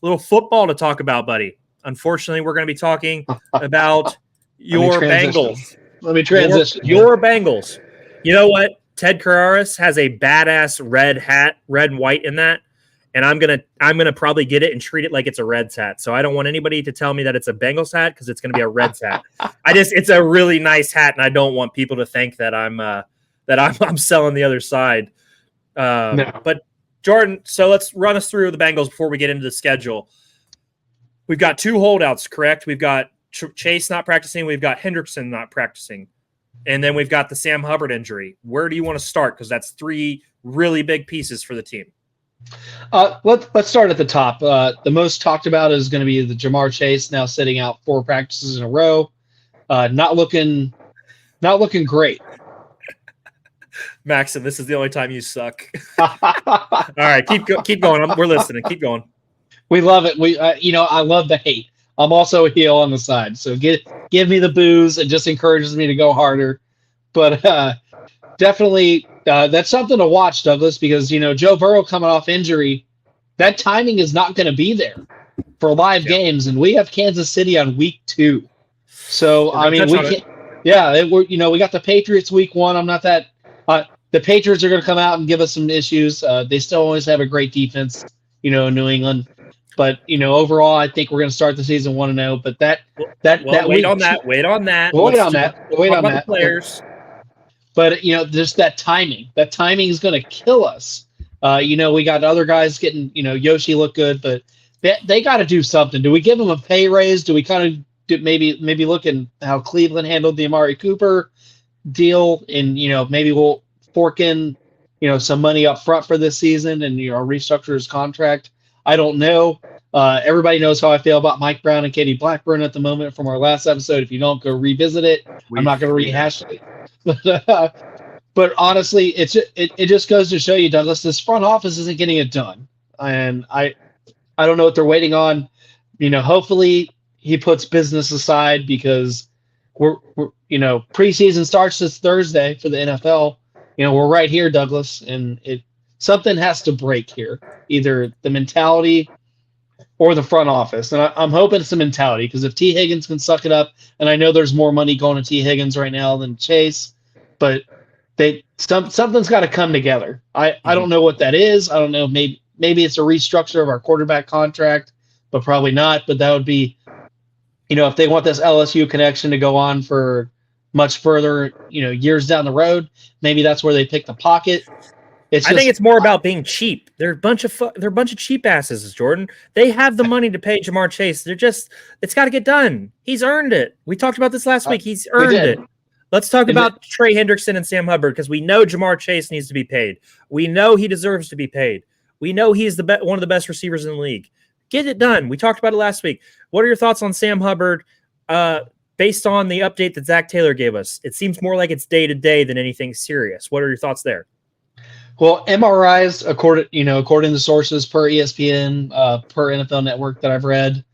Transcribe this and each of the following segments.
little football to talk about, buddy. Unfortunately, we're going to be talking about your Bengals. Let me transition. Your Bengals. You know what? Ted Carreras has a badass red hat, red and white in that. And I'm gonna probably get it and treat it like it's a Reds hat. So I don't want anybody to tell me that it's a Bengals hat because it's gonna be a Reds hat. It's a really nice hat, and I don't want people to think that I'm selling the other side. No. But Jordan, so let's run us through the Bengals before we get into the schedule. We've got 2 holdouts, correct? We've got Chase not practicing. We've got Hendrickson not practicing, and then we've got the Sam Hubbard injury. Where do you want to start? Because that's 3 really big pieces for the team. Let's start at the top. The most talked about is going to be the Jamar Chase now sitting out 4 practices in a row. Not looking great. Maxon, this is the only time you suck. All right, keep going. We're listening. Keep going. We love it. I love the hate. I'm also a heel on the side, so give me the booze. It just encourages me to go harder. But definitely. That's something to watch, Douglas, because, Joe Burrow coming off injury, that timing is not going to be there for live games. And we have Kansas City on week 2. So, we can't, we got the Patriots week 1. I'm not that, the Patriots are going to come out and give us some issues. They still always have a great defense, New England. But, overall, I think we're going to start the season 1-0. But wait on that. Wait on that. The players. But, just that timing. That timing is going to kill us. We got other guys getting, Yoshi look good, but they got to do something. Do we give them a pay raise? Do we kind of maybe look at how Cleveland handled the Amari Cooper deal? And, maybe we'll fork in, some money up front for this season and, restructure his contract. I don't know. Everybody knows how I feel about Mike Brown and Katie Blackburn at the moment from our last episode. If you don't, go revisit it. I'm not going to rehash it. But honestly, it just goes to show you, Douglas, this front office isn't getting it done, and I don't know what they're waiting on. Hopefully he puts business aside because we're preseason starts this Thursday for the NFL. We're right here, Douglas, and something has to break here, either the mentality or the front office. And I'm hoping it's the mentality, because if T. Higgins can suck it up, and I know there's more money going to T. Higgins right now than Chase, but something's got to come together. I don't know what that is. I don't know. Maybe it's a restructure of our quarterback contract, but probably not. But that would be, if they want this LSU connection to go on for much further, years down the road, maybe that's where they pick the pocket. I think it's more about being cheap. They're a bunch of cheap asses, Jordan. They have the money to pay Jamar Chase. It's got to get done. He's earned it. We talked about this last week. He's earned it. Let's talk about Trey Hendrickson and Sam Hubbard, because we know Jamar Chase needs to be paid. We know he deserves to be paid. We know he's one of the best receivers in the league. Get it done. We talked about it last week. What are your thoughts on Sam Hubbard based on the update that Zach Taylor gave us? It seems more like it's day-to-day than anything serious. What are your thoughts there? Well, MRIs, according to sources per ESPN, per NFL Network that I've read,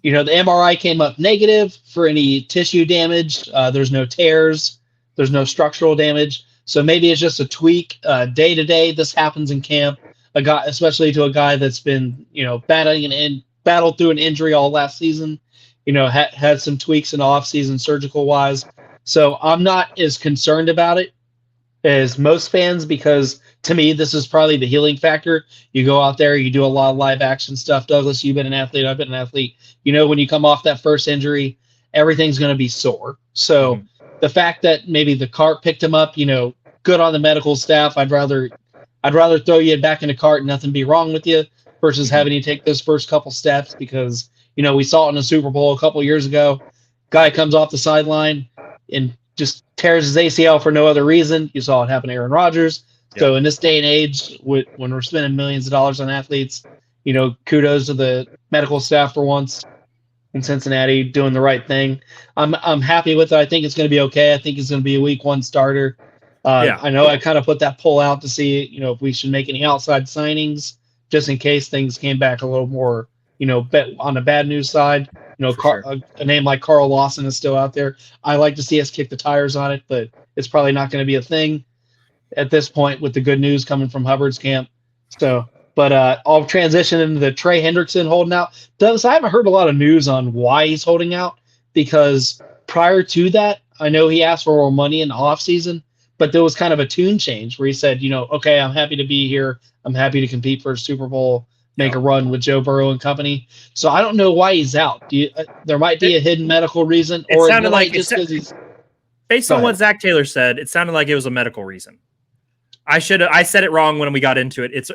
the MRI came up negative for any tissue damage. There's no tears. There's no structural damage. So maybe it's just a tweak. Day to day, this happens in camp. Especially to a guy that's been, battled through an injury all last season. Had some tweaks in the offseason surgical wise. So I'm not as concerned about it as most fans, because to me, this is probably the healing factor. You go out there, you do a lot of live action stuff. Douglas, you've been an athlete. I've been an athlete. When you come off that first injury, everything's going to be sore. So the fact that maybe the cart picked him up, good on the medical staff. I'd rather throw you back in the cart and nothing be wrong with you versus having you take those first couple steps, because, we saw it in the Super Bowl a couple years ago. Guy comes off the sideline and just tears his ACL for no other reason. You saw it happen to Aaron Rodgers. Yep. So in this day and age, when we're spending millions of dollars on athletes, kudos to the medical staff for once in Cincinnati doing the right thing. I'm happy with it. I think it's going to be okay. I think it's going to be a week 1 starter. I know I kind of put that poll out to see, if we should make any outside signings just in case things came back a little more, on the bad news side. A name like Carl Lawson is still out there. I like to see us kick the tires on it, but it's probably not going to be a thing at this point with the good news coming from Hubbard's camp. So, But I'll transition into the Trey Hendrickson holding out. Douglas, I haven't heard a lot of news on why he's holding out because prior to that, I know he asked for more money in the offseason, but there was kind of a tune change where he said, okay, I'm happy to be here. I'm happy to compete for a Super Bowl, make a run with Joe Burrow and company. So I don't know why he's out. There might be a hidden medical reason, or it sounded like just because he's based on what Zach Taylor said, it sounded like it was a medical reason. I said it wrong when we got into it. It's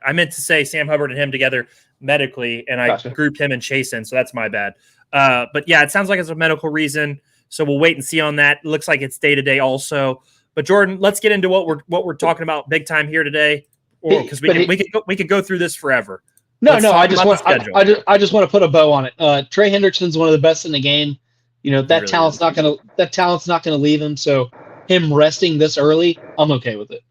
I meant to say Sam Hubbard and him together medically, and I grouped him and Chase in, so that's my bad. But yeah, it sounds like it's a medical reason. So we'll wait and see on that. It looks like it's day to day also. But Jordan, let's get into what we're talking about big time here today, because we could go through this forever. I just want to put a bow on it. Trey Hendrickson's one of the best in the game. That talent's not gonna leave him. So him resting this early, I'm okay with it.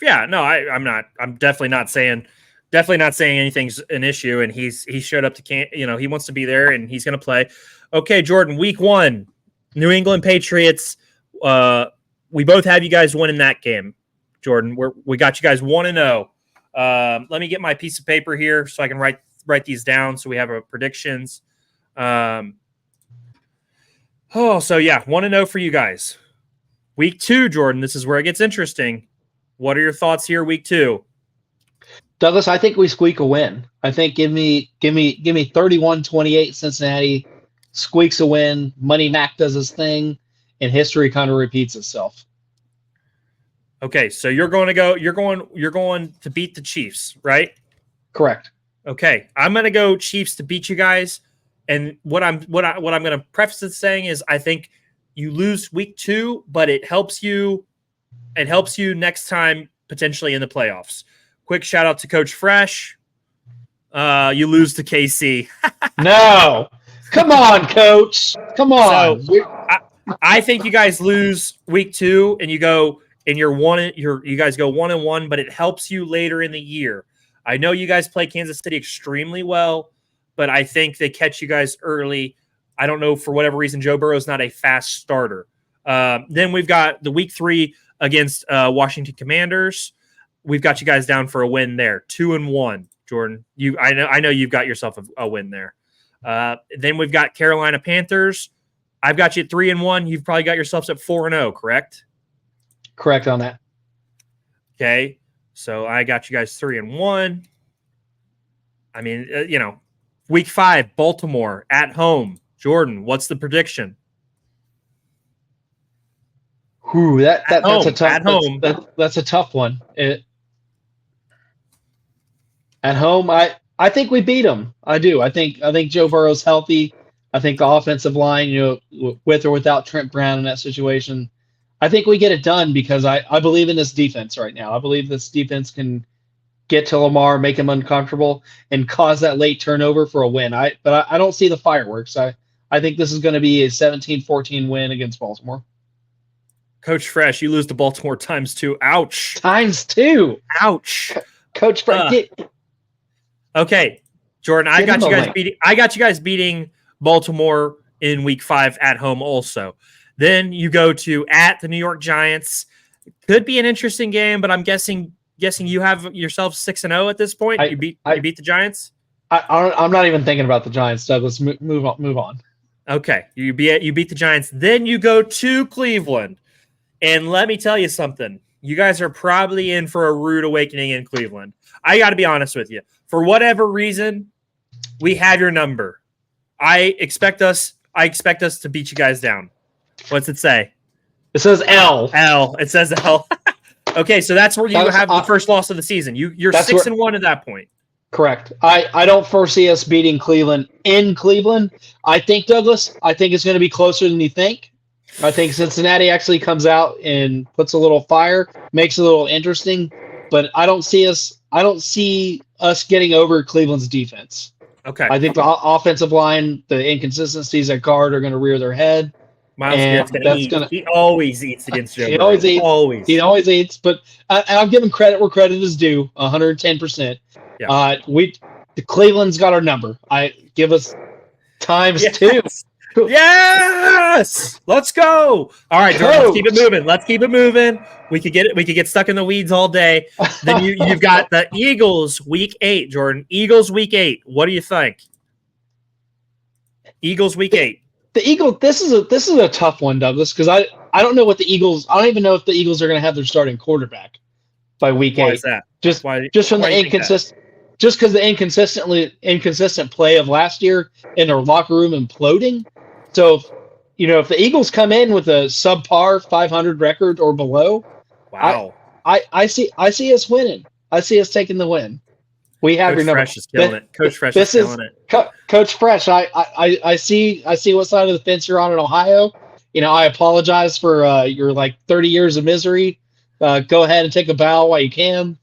Yeah, no, I'm not. I'm definitely not saying anything's an issue. And he showed up to he wants to be there and he's going to play. Okay, Jordan, week 1, New England Patriots. We both have you guys winning that game, Jordan. We got you guys 1-0. Let me get my piece of paper here so I can write these down so we have our predictions. So yeah, 1-0 for you guys. Week 2, Jordan, this is where it gets interesting. What are your thoughts here, week 2? Douglas, I think we squeak a win. I think give me 31-28 Cincinnati, squeaks a win. Money Mac does his thing, and history kind of repeats itself. Okay, so you're going to beat the Chiefs, right? Correct. Okay, I'm going to go Chiefs to beat you guys. And what I'm going to preface it saying is I think you lose week 2, but it helps you next time potentially in the playoffs. Quick shout out to Coach Fresh. You lose to KC. No, come on, Coach. Come on. So, I think you guys lose week 2, and you guys go 1-1, but it helps you later in the year. I know you guys play Kansas City extremely well, but I think they catch you guys early. I don't know, for whatever reason, Joe Burrow's not a fast starter. Then we've got the week 3 against Washington Commanders. We've got you guys down for a win there, 2-1. Jordan, I know you've got yourself a win there. Then we've got Carolina Panthers. I've got you at 3-1. You've probably got yourselves at 4-0, correct? Correct on that. Okay, so I got you guys 3-1. I mean, week 5, Baltimore at home. Jordan, what's the prediction? Ooh, that's a tough. At home, that's a tough one. At home, I think we beat them. I do. I think Joe Burrow's healthy. I think the offensive line, with or without Trent Brown in that situation, I think we get it done because I believe in this defense right now. I believe this defense can get to Lamar, make him uncomfortable, and cause that late turnover for a win. But I don't see the fireworks. I think this is going to be a 17-14 win against Baltimore. Coach Fresh, you lose to Baltimore times 2. Ouch. Times 2. Ouch. Coach Fresh. Okay, Jordan, I got you guys beating Baltimore in week 5 at home also. Then you go to at the New York Giants. Could be an interesting game, but I'm guessing you have yourself 6-0 at this point. You beat the Giants? I'm not even thinking about the Giants, Douglas. Move on. Okay, you beat the Giants. Then you go to Cleveland. And let me tell you something. You guys are probably in for a rude awakening in Cleveland. I got to be honest with you. For whatever reason, we have your number. I expect us to beat you guys down. What's it say? It says L. L. It says L. Okay, so that's where you have the first loss of the season. You're 6-1 at that point. Correct. I don't foresee us beating Cleveland in Cleveland. I think, Douglas, it's going to be closer than you think. I think Cincinnati actually comes out and puts a little fire, makes it a little interesting, but I don't see us getting over Cleveland's defense. Okay. I think the offensive line, the inconsistencies at guard are going to rear their head. Miles Garrett's he always eats against Joe. He always eats, but I'm giving credit where credit is due, 110%. Yeah. The Cleveland's got our number. Give us times 2. Yes, let's go. All right, Jordan, let's keep it moving. Let's keep it moving. We could get stuck in the weeds all day. Then you've got the Eagles week 8, Jordan. Eagles week 8. What do you think? Eagles week 8. The Eagles. This is a tough one, Douglas, because I don't know what the Eagles. I don't even know if the Eagles are going to have their starting quarterback by week 8. Why is that? Just from the inconsistent. Just because the inconsistent play of last year in their locker room imploding. So, if the Eagles come in with a subpar 500 record or below, wow, I see us winning. I see us taking the win. We have Coach your number. Fresh is killing it. Coach Fresh is killing it. Coach Fresh. I see what side of the fence you're on in Ohio. I apologize for your 30 years of misery. Go ahead and take a bow while you can.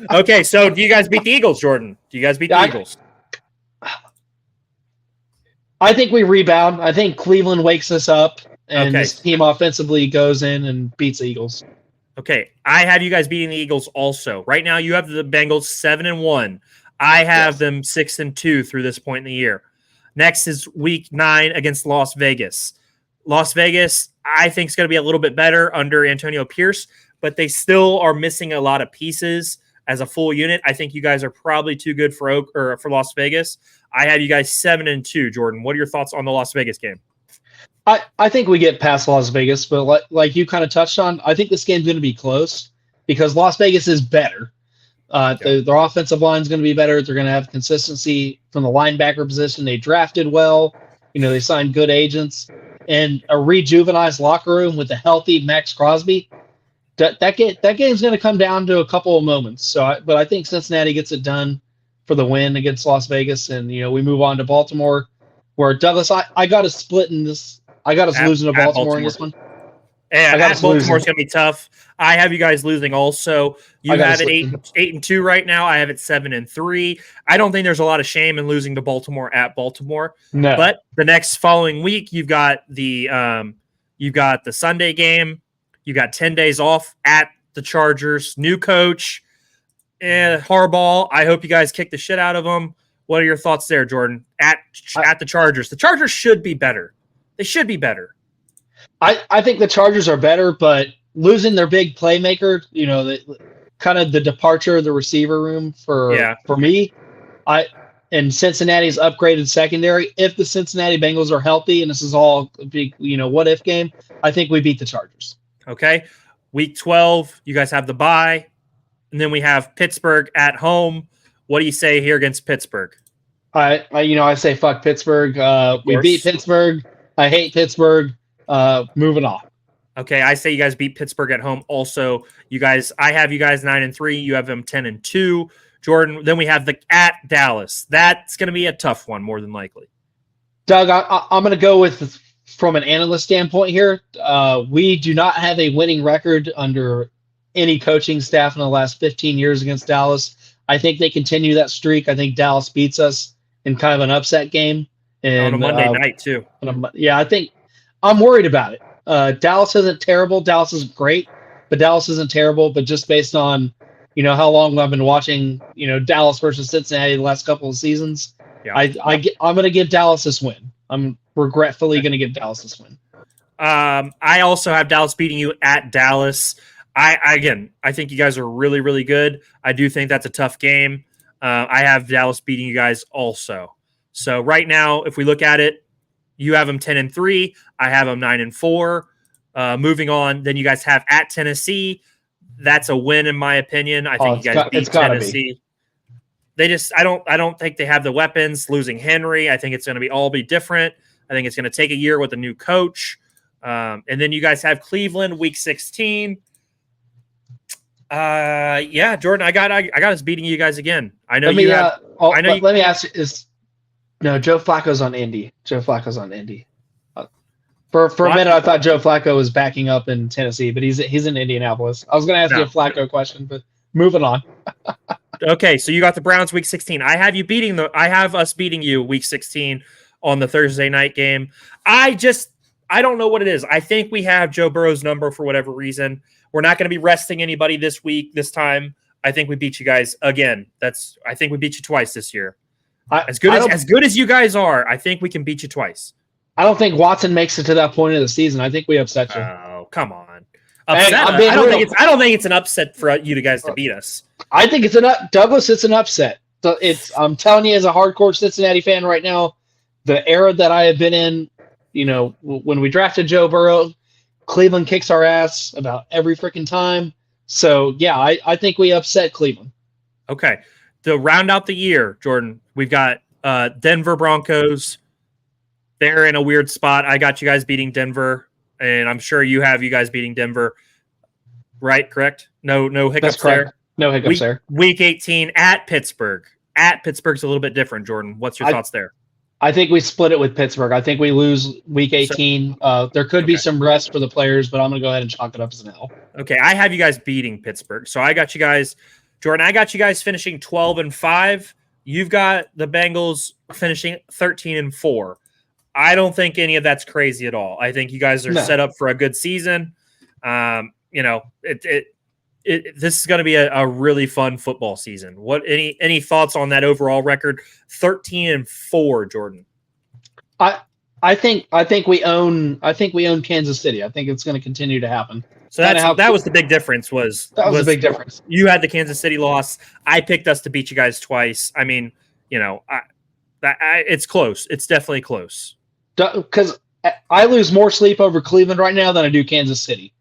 Okay, so do you guys beat the Eagles, Jordan? Do you guys beat the Eagles? I think we rebound. I think Cleveland wakes us up, and this team offensively goes in and beats the Eagles. Okay, I have you guys beating the Eagles also. Right now, you have the Bengals 7-1. I have them 6-2 through this point in the year. Next is week 9 against Las Vegas. Las Vegas, I think, is going to be a little bit better under Antonio Pierce, but they still are missing a lot of pieces as a full unit. I think you guys are probably too good for Las Vegas. I have you guys 7-2. Jordan, what are your thoughts on the Las Vegas game? I think we get past Las Vegas, but like you kind of touched on, I think this game's going to be close because Las Vegas is better. Their offensive line is going to be better. They're going to have consistency from the linebacker position. They drafted well. They signed good agents. And a rejuvenized locker room with a healthy Max Crosby, that game's going to come down to a couple of moments. But I think Cincinnati gets it done for the win against Las Vegas, and we move on to Baltimore, where Douglas, I got us split in this. I got us losing to Baltimore in this one. Yeah, Baltimore's going to be tough. I have you guys losing also. You have it 8-2 right now. I have it 7-3. I don't think there's a lot of shame in losing to Baltimore at Baltimore. No. But the next following week, you've got the Sunday game. You got 10 days off at the Chargers. New coach, Harbaugh. I hope you guys kick the shit out of them. What are your thoughts there, Jordan? At the Chargers, the Chargers should be better. They should be better. I think the Chargers are better, but losing their big playmaker, kind of the departure of the receiver room for me, and Cincinnati's upgraded secondary. If the Cincinnati Bengals are healthy, and this is all a big, what if game, I think we beat the Chargers. Okay, week 12, you guys have the bye, and then we have Pittsburgh at home. What do you say here against Pittsburgh? I say fuck Pittsburgh. We beat Pittsburgh. I hate Pittsburgh. Moving on. Okay, I say you guys beat Pittsburgh at home. Also, I have you guys 9-3. You have them 10-2. Jordan, then we have at Dallas. That's going to be a tough one, more than likely. Doug, I'm going to go with, from an analyst standpoint here, we do not have a winning record under any coaching staff in the last 15 years against Dallas. I think they continue that streak. I think Dallas beats us in kind of an upset game. And, on a Monday night, too. I think I'm worried about it. Dallas isn't terrible. Dallas isn't great, but Dallas isn't terrible. But just based on, how long I've been watching, Dallas versus Cincinnati the last couple of seasons, I'm going to give Dallas this win. I'm regretfully going to give Dallas this win. I also have Dallas beating you at Dallas. I think you guys are really, really good. I do think that's a tough game. I have Dallas beating you guys also. So right now, if we look at it, you have them 10-3. I have them 9-4. Moving on, then you guys have at Tennessee. That's a win in my opinion. I think you guys beat Tennessee. I don't think they have the weapons. Losing Henry, I think it's going to all be different. I think it's going to take a year with a new coach. And then you guys have Cleveland week 16. Jordan, I got us beating you guys again. I know let me ask you, no, Joe Flacco's on Indy. For a minute, I thought Joe Flacco was backing up in Tennessee, but he's in Indianapolis. I was going to ask you a Flacco question, but moving on. Okay, so you got the Browns week 16. I have us beating you week 16 on the Thursday night game. I don't know what it is. I think we have Joe Burrow's number for whatever reason. We're not going to be resting anybody this time. I think we beat you guys again. I think we beat you twice this year. As good as you guys are, I think we can beat you twice. I don't think Watson makes it to that point of the season. I think we upset you. Oh, come on. Hey, Upset? I don't think it's an upset for you guys to beat us. I think it's Douglas. It's an upset. So I'm telling you, as a hardcore Cincinnati fan right now, the era that I have been in, when we drafted Joe Burrow, Cleveland kicks our ass about every freaking time. So yeah, I think we upset Cleveland. Okay, to round out the year, Jordan, we've got Denver Broncos. They're in a weird spot. I got you guys beating Denver, and I'm sure you have you guys beating Denver. Right? Correct? No hiccups there. No hiccups there. Week 18 at Pittsburgh. At Pittsburgh's a little bit different, Jordan. What's your thoughts there? I think we split it with Pittsburgh. I think we lose week 18. There could be some rest for the players, but I'm going to go ahead and chalk it up as an L. Okay, I have you guys beating Pittsburgh. So I got you guys, Jordan, I got you guys finishing 12-5. You've got the Bengals finishing 13-4. I don't think any of that's crazy at all. I think you guys are set up for a good season. This is going to be a really fun football season. What any thoughts on that overall record? 13-4, Jordan. I think we own Kansas City. I think it's going to continue to happen. So that was the big difference. That was the big difference. You had the Kansas City loss. I picked us to beat you guys twice. I mean, it's close. It's definitely close. Because I lose more sleep over Cleveland right now than I do Kansas City.